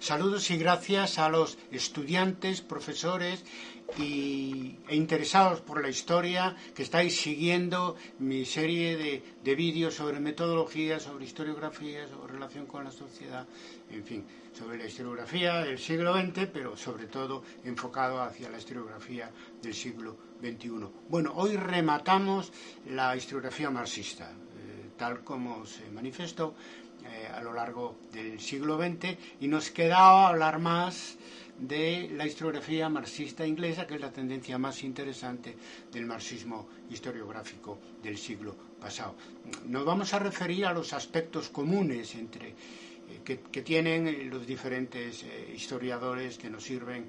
Saludos y gracias a los estudiantes, profesores e interesados por la historia que estáis siguiendo mi serie de vídeos sobre metodología, sobre historiografía, sobre relación con la sociedad, en fin, sobre la historiografía del siglo XX, pero sobre todo enfocado hacia la historiografía del siglo XXI. Bueno, hoy rematamos la historiografía marxista, tal como se manifestó a lo largo del siglo XX, y nos quedaba hablar más de la historiografía marxista inglesa, que es la tendencia más interesante del marxismo historiográfico del siglo pasado. Nos vamos a referir a los aspectos comunes que tienen los diferentes historiadores que nos sirven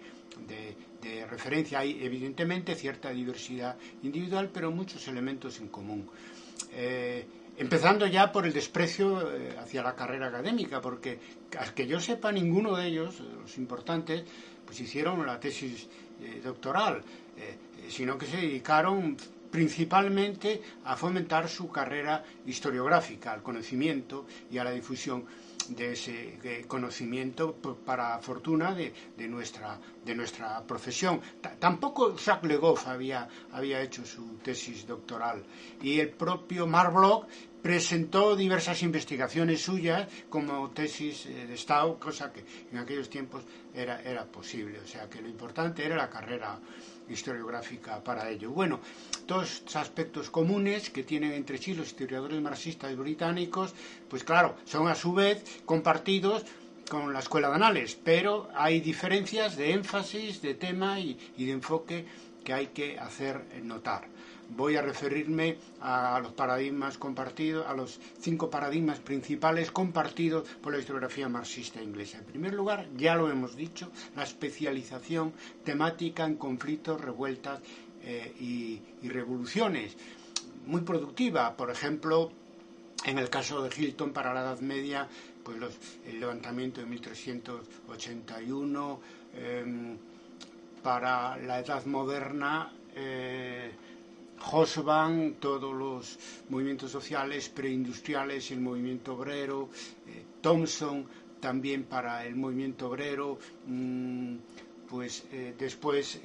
de referencia. Hay evidentemente cierta diversidad individual, pero muchos elementos en común. Empezando ya por el desprecio hacia la carrera académica, porque al que yo sepa ninguno de ellos, los importantes, pues hicieron la tesis doctoral, sino que se dedicaron principalmente a fomentar su carrera historiográfica, al conocimiento y a la difusión de ese conocimiento para fortuna de nuestra profesión. Tampoco Jacques Le Goff había hecho su tesis doctoral, y el propio Marc Bloch presentó diversas investigaciones suyas como tesis de Estado, cosa que en aquellos tiempos era posible. O sea que lo importante era la carrera historiográfica para ello. Bueno, todos estos aspectos comunes que tienen entre sí los historiadores marxistas británicos, pues claro, son a su vez compartidos con la escuela de Annales, pero hay diferencias de énfasis, de tema y de enfoque que hay que hacer notar. Voy a referirme a los paradigmas compartidos, a los 5 paradigmas principales compartidos por la historiografía marxista inglesa. En primer lugar, ya lo hemos dicho, la especialización temática en conflictos, revueltas y revoluciones, muy productiva. Por ejemplo, en el caso de Hilton para la Edad Media, pues el levantamiento de 1381, para la Edad Moderna, Hobsbawm, todos los movimientos sociales preindustriales, el movimiento obrero, Thompson también para el movimiento obrero, después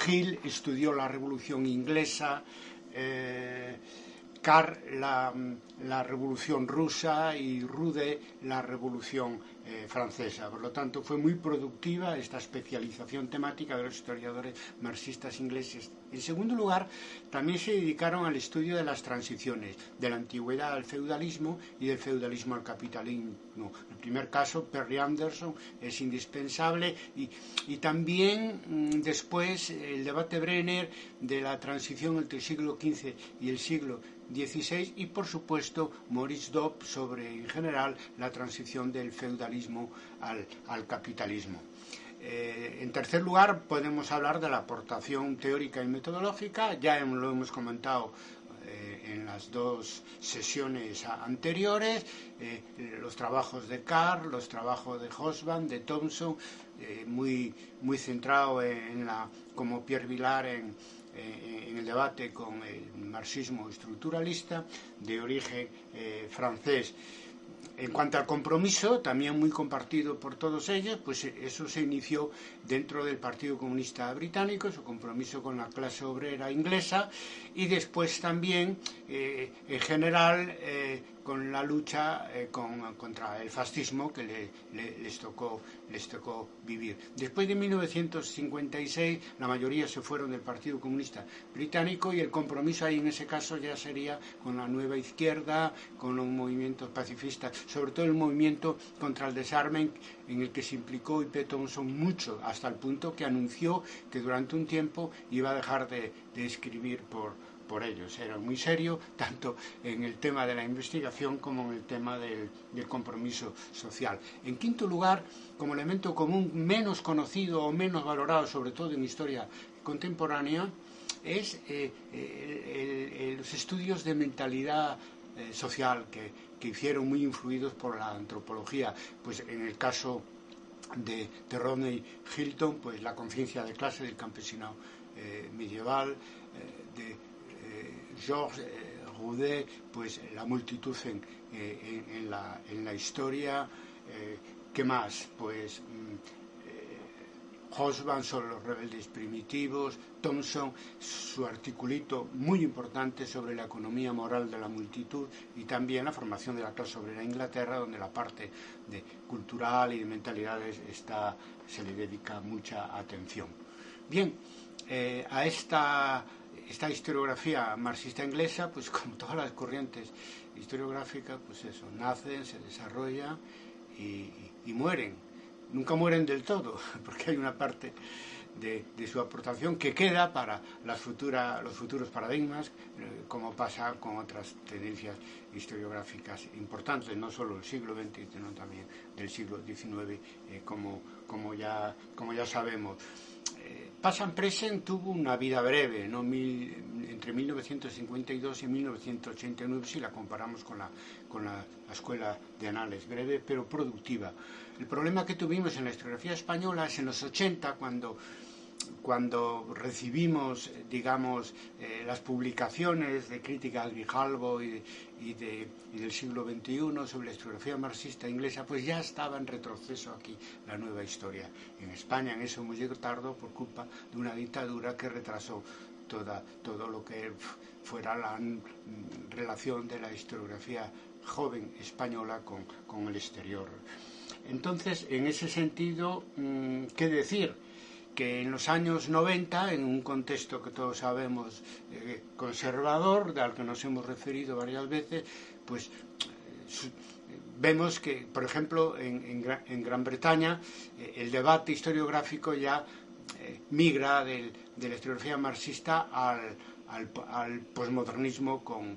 Hill estudió la Revolución Inglesa, Carr la Revolución Rusa y Rude la Revolución Francesa. Por lo tanto, fue muy productiva esta especialización temática de los historiadores marxistas ingleses. En segundo lugar, también se dedicaron al estudio de las transiciones, de la antigüedad al feudalismo y del feudalismo al capitalismo. En el primer caso, Perry Anderson es indispensable, y también después el debate Brenner de la transición entre el siglo XV y el siglo XVI, y por supuesto Maurice Dobb sobre, en general, la transición del feudalismo al capitalismo. En tercer lugar, podemos hablar de la aportación teórica y metodológica. Ya lo hemos comentado en las 2 sesiones anteriores, los trabajos de Carr, los trabajos de Hobsbawm, de Thompson, muy centrado como Pierre Vilar en el debate con el marxismo estructuralista de origen francés. En cuanto al compromiso, también muy compartido por todos ellos, pues eso se inició dentro del Partido Comunista Británico, su compromiso con la clase obrera inglesa, y después también, en general, con la lucha contra el fascismo que les tocó vivir. Después de 1956, la mayoría se fueron del Partido Comunista Británico, y el compromiso ahí en ese caso ya sería con la nueva izquierda, con los movimientos pacifistas, sobre todo el movimiento contra el desarme, en el que se implicó I.P. Thompson mucho, hasta el punto que anunció que durante un tiempo iba a dejar de escribir por ellos. Era muy serio, tanto en el tema de la investigación como en el tema del compromiso social. En quinto lugar, como elemento común menos conocido o menos valorado, sobre todo en historia contemporánea, es los estudios de mentalidad social que hicieron, muy influidos por la antropología. Pues en el caso de Rodney Hilton, pues la conciencia de clase del campesinado medieval, de Georges Roudet, pues la multitud en la historia, ¿Qué más? Pues Hobsbawm sobre los rebeldes primitivos, Thompson, su articulito muy importante sobre la economía moral de la multitud y también la formación de la clase obrera en Inglaterra, donde la parte de cultural y de mentalidades se le dedica mucha atención. Bien, a esta historiografía marxista inglesa, pues como todas las corrientes historiográficas, pues eso, nacen, se desarrollan y mueren. Nunca mueren del todo, porque hay una parte de su aportación que queda para los futuros paradigmas, como pasa con otras tendencias historiográficas importantes, no solo del siglo XX, sino también del siglo XIX, como ya sabemos. Passan Present tuvo una vida breve, ¿no? Entre 1952 y 1989, si la comparamos con la escuela de Anales, breve pero productiva. El problema que tuvimos en la historiografía española es en los 80, cuando recibimos, digamos, las publicaciones de crítica a Grijalbo y del siglo XXI sobre la historiografía marxista inglesa, pues ya estaba en retroceso aquí la nueva historia. En España en eso hemos llegado tarde por culpa de una dictadura que retrasó todo lo que fuera la relación de la historiografía joven española con el exterior. Entonces, en ese sentido, ¿qué decir? Que en los años 90, en un contexto que todos sabemos conservador, al que nos hemos referido varias veces, pues vemos que, por ejemplo, en Gran Bretaña, el debate historiográfico ya migra de la historiografía marxista al posmodernismo con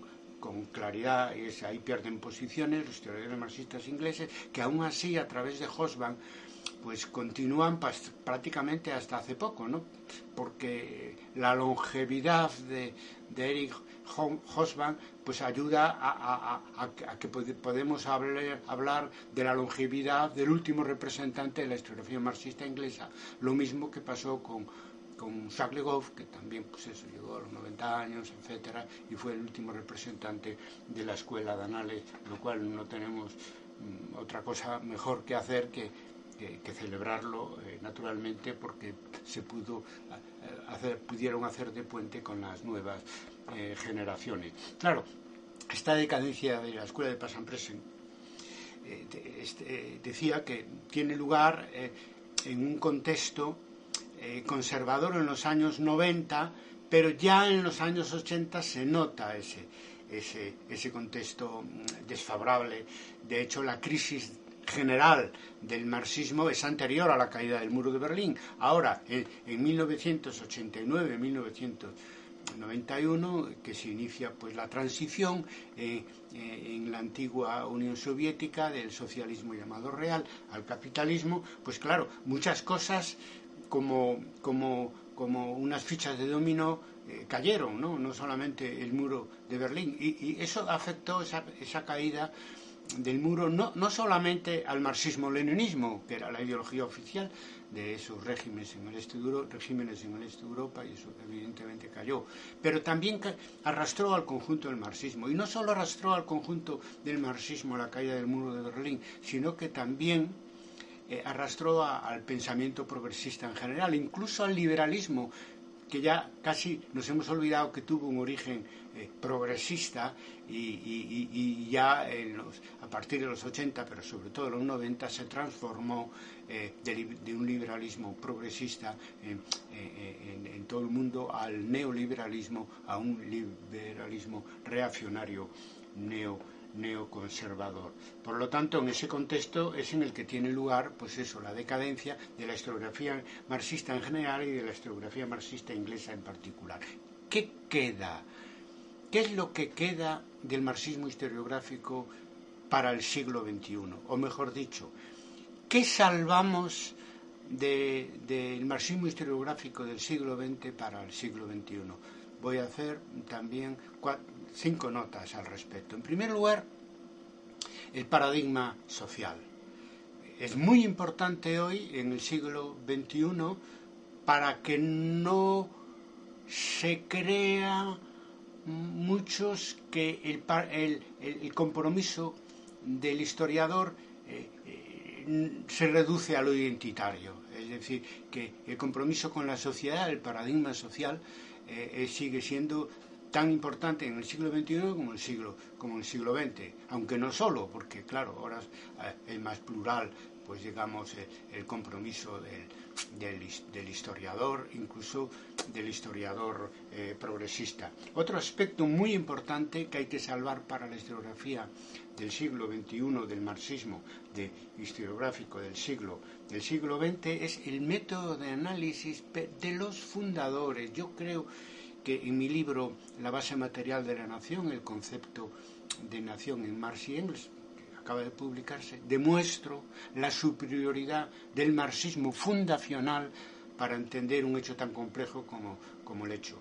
claridad, y ahí pierden posiciones los historiadores marxistas ingleses, que aún así, a través de Hobsbawm, pues continúan prácticamente hasta hace poco, ¿no? Porque la longevidad de Eric Hobsbawm pues ayuda a que podemos hablar de la longevidad del último representante de la historiografía marxista inglesa, lo mismo que pasó con Jacques Le Goff, que también pues eso, llegó a los 90 años, etcétera, y fue el último representante de la escuela de Anales, lo cual no tenemos otra cosa mejor que hacer que celebrarlo, naturalmente, porque se pudieron hacer de puente con las nuevas generaciones. Claro, esta decadencia de la escuela de Passan Present decía que tiene lugar en un contexto conservador en los años 90, pero ya en los años 80 se nota ese contexto desfavorable. De hecho, la crisis general del marxismo es anterior a la caída del muro de Berlín. Ahora, en 1989-1991, que se inicia pues la transición en la antigua Unión Soviética del socialismo llamado real al capitalismo, pues claro, muchas cosas como unas fichas de dominó cayeron, no solamente el muro de Berlín, y eso afectó esa caída del muro no solamente al marxismo-leninismo, que era la ideología oficial de esos regímenes en el este de Europa, y eso evidentemente cayó, pero también arrastró al conjunto del marxismo, y no solo arrastró al conjunto del marxismo la caída del muro de Berlín, sino que también arrastró al pensamiento progresista en general, incluso al liberalismo, que ya casi nos hemos olvidado que tuvo un origen progresista y ya a partir de los 80, pero sobre todo en los 90, se transformó de un liberalismo progresista en todo el mundo al neoliberalismo, a un liberalismo reaccionario neoconservador. Por lo tanto, en ese contexto es en el que tiene lugar, pues eso, la decadencia de la historiografía marxista en general y de la historiografía marxista inglesa en particular. ¿Qué queda? ¿Qué es lo que queda del marxismo historiográfico para el siglo XXI? O mejor dicho, ¿qué salvamos del marxismo historiográfico del siglo XX para el siglo XXI? Voy a hacer también 5 notas al respecto. En primer lugar, el paradigma social. Es muy importante hoy, en el siglo XXI, para que no se crea muchos que el compromiso del historiador se reduce a lo identitario. Es decir, que el compromiso con la sociedad, el paradigma social, sigue siendo tan importante en el siglo XXI como en el siglo XX, aunque no solo, porque claro, ahora es más plural, pues digamos, el compromiso del historiador, incluso del historiador progresista. Otro aspecto muy importante que hay que salvar para la historiografía del siglo XXI, del marxismo historiográfico del siglo XX, es el método de análisis de los fundadores. Yo creo que en mi libro La base material de la nación, el concepto de nación en Marx y Engels, que acaba de publicarse, demuestro la superioridad del marxismo fundacional para entender un hecho tan complejo como el hecho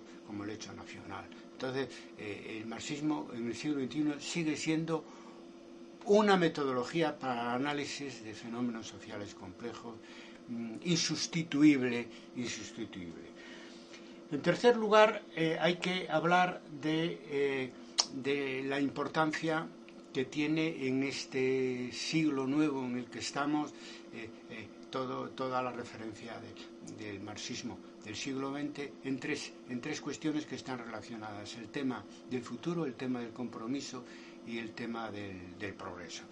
nacional. Entonces, el marxismo en el siglo XXI sigue siendo una metodología para el análisis de fenómenos sociales complejos, insustituible. En tercer lugar, hay que hablar de la importancia que tiene en este siglo nuevo en el que estamos toda la referencia del marxismo del siglo XX en tres cuestiones que están relacionadas: el tema del futuro, el tema del compromiso y el tema del progreso.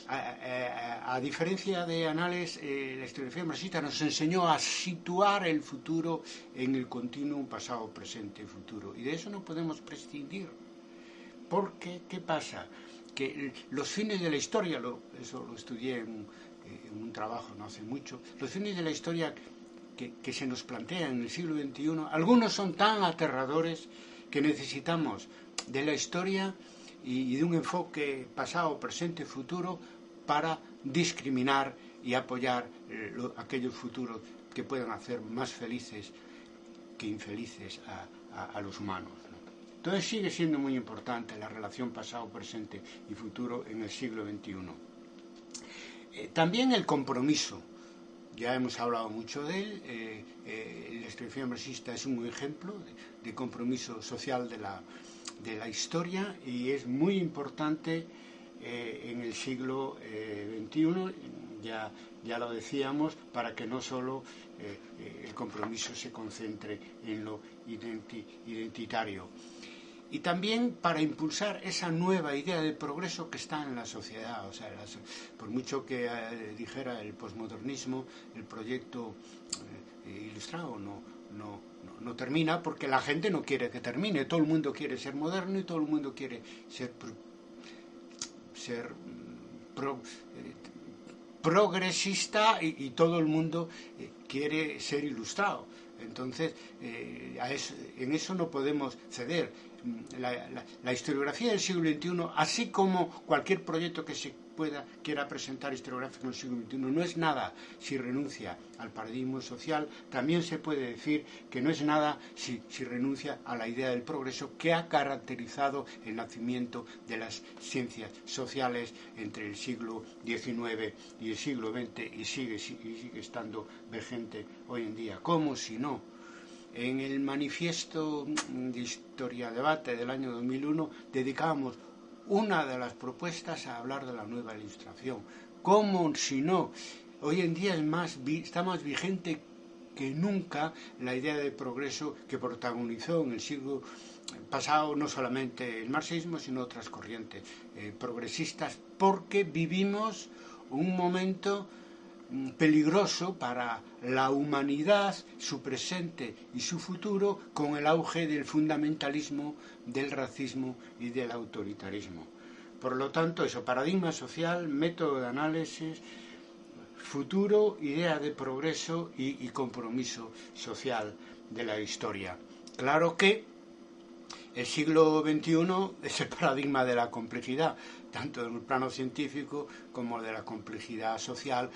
A diferencia de Annales, la historiografía marxista nos enseñó a situar el futuro en el continuum pasado, presente y futuro, y de eso no podemos prescindir, porque ¿qué pasa? Que los fines de la historia, eso lo estudié en un trabajo no hace mucho, los fines de la historia que se nos plantean en el siglo XXI, algunos son tan aterradores que necesitamos de la historia y de un enfoque pasado, presente, futuro para discriminar y apoyar aquellos futuros que puedan hacer más felices que infelices a los humanos, ¿no? Entonces sigue siendo muy importante la relación pasado, presente y futuro en el siglo XXI. También el compromiso, ya hemos hablado mucho de él, la historiografía marxista es un ejemplo de compromiso social de la historia, y es muy importante en el siglo XXI, ya lo decíamos, para que no solo el compromiso se concentre en lo identitario. Y también para impulsar esa nueva idea de progreso que está en la sociedad. O sea, por mucho que dijera el posmodernismo, el proyecto ilustrado no termina, porque la gente no quiere que termine. Todo el mundo quiere ser moderno y todo el mundo quiere ser progresista, y todo el mundo quiere ser ilustrado. Entonces, en eso no podemos ceder. La historiografía del siglo XXI, así como cualquier proyecto que se quiera presentar historiográfico en el siglo XXI, no es nada si renuncia al paradigma social. También se puede decir que no es nada si renuncia a la idea del progreso que ha caracterizado el nacimiento de las ciencias sociales entre el siglo XIX y el siglo XX, y sigue estando vigente hoy en día. ¿Cómo si no? En el manifiesto de Historia Debate del año 2001 dedicábamos una de las propuestas a hablar de la nueva ilustración. ¿Cómo si no? Hoy en día está más vigente que nunca la idea de progreso que protagonizó en el siglo pasado no solamente el marxismo, sino otras corrientes progresistas, porque vivimos un momento peligroso para la humanidad, su presente y su futuro, con el auge del fundamentalismo, del racismo y del autoritarismo. Por lo tanto, eso: paradigma social, método de análisis, futuro, idea de progreso y compromiso social de la historia. Claro que el siglo XXI es el paradigma de la complejidad, tanto en el plano científico como de la complejidad social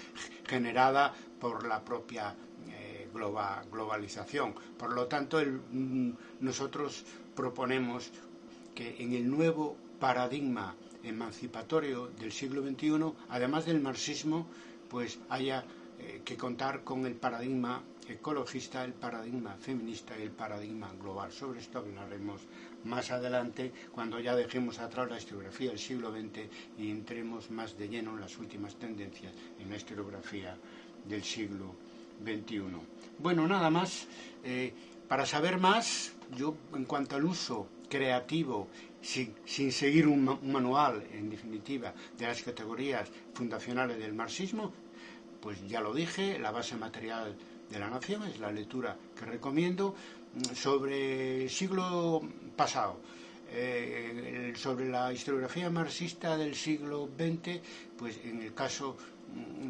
generada por la propia globalización. Por lo tanto, nosotros proponemos que en el nuevo paradigma emancipatorio del siglo XXI, además del marxismo, pues haya que contar con el paradigma ecologista, el paradigma feminista y el paradigma global. Sobre esto hablaremos más adelante, cuando ya dejemos atrás la historiografía del siglo XX y entremos más de lleno en las últimas tendencias en la historiografía del siglo XXI. Bueno, nada más. Para saber más, yo en cuanto al uso creativo, sin seguir un manual, en definitiva, de las categorías fundacionales del marxismo, pues ya lo dije, la base material de la nación es la lectura que recomiendo. Sobre el siglo pasado, sobre la historiografía marxista del siglo XX, pues en el caso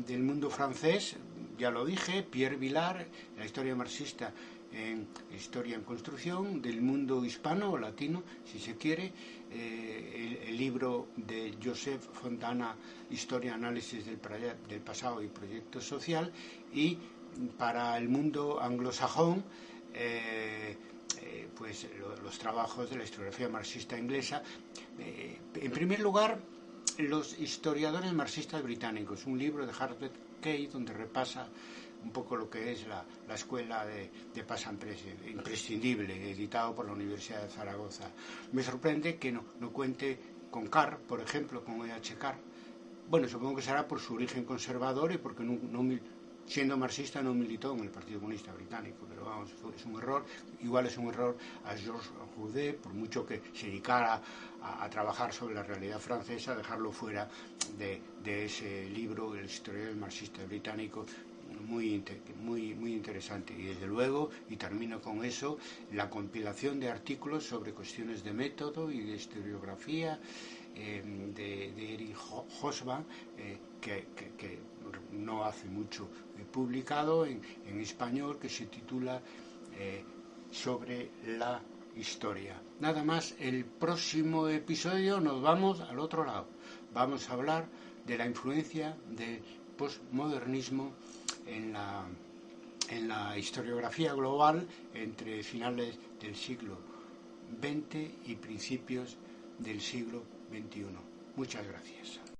del mundo francés, ya lo dije, Pierre Vilar, la historia marxista en Historia en Construcción, del mundo hispano o latino, si se quiere, el libro de Joseph Fontana, Historia, Análisis del pasado y Proyecto Social, y para el mundo anglosajón, pues los trabajos de la historiografía marxista inglesa. En primer lugar, los historiadores marxistas británicos, un libro de Harvard Kay donde repasa un poco lo que es la escuela de Pasamprese, imprescindible, editado por la Universidad de Zaragoza. Me sorprende que no cuente con Carr, por ejemplo, con E.H. Carr. Bueno, supongo que será por su origen conservador y porque siendo marxista no militó en el Partido Comunista Británico, pero vamos, es un error. Igual es un error a Georges Roudet, por mucho que se dedicara a trabajar sobre la realidad francesa, dejarlo fuera de ese libro, el historiador marxista británico, muy interesante. Y desde luego, y termino con eso, la compilación de artículos sobre cuestiones de método y de historiografía de Eric Hobsbawm, que no hace mucho publicado en español, que se titula Sobre la historia. Nada más, el próximo episodio nos vamos al otro lado. Vamos a hablar de la influencia del postmodernismo en la historiografía global entre finales del siglo XX y principios del siglo XXI. Muchas gracias.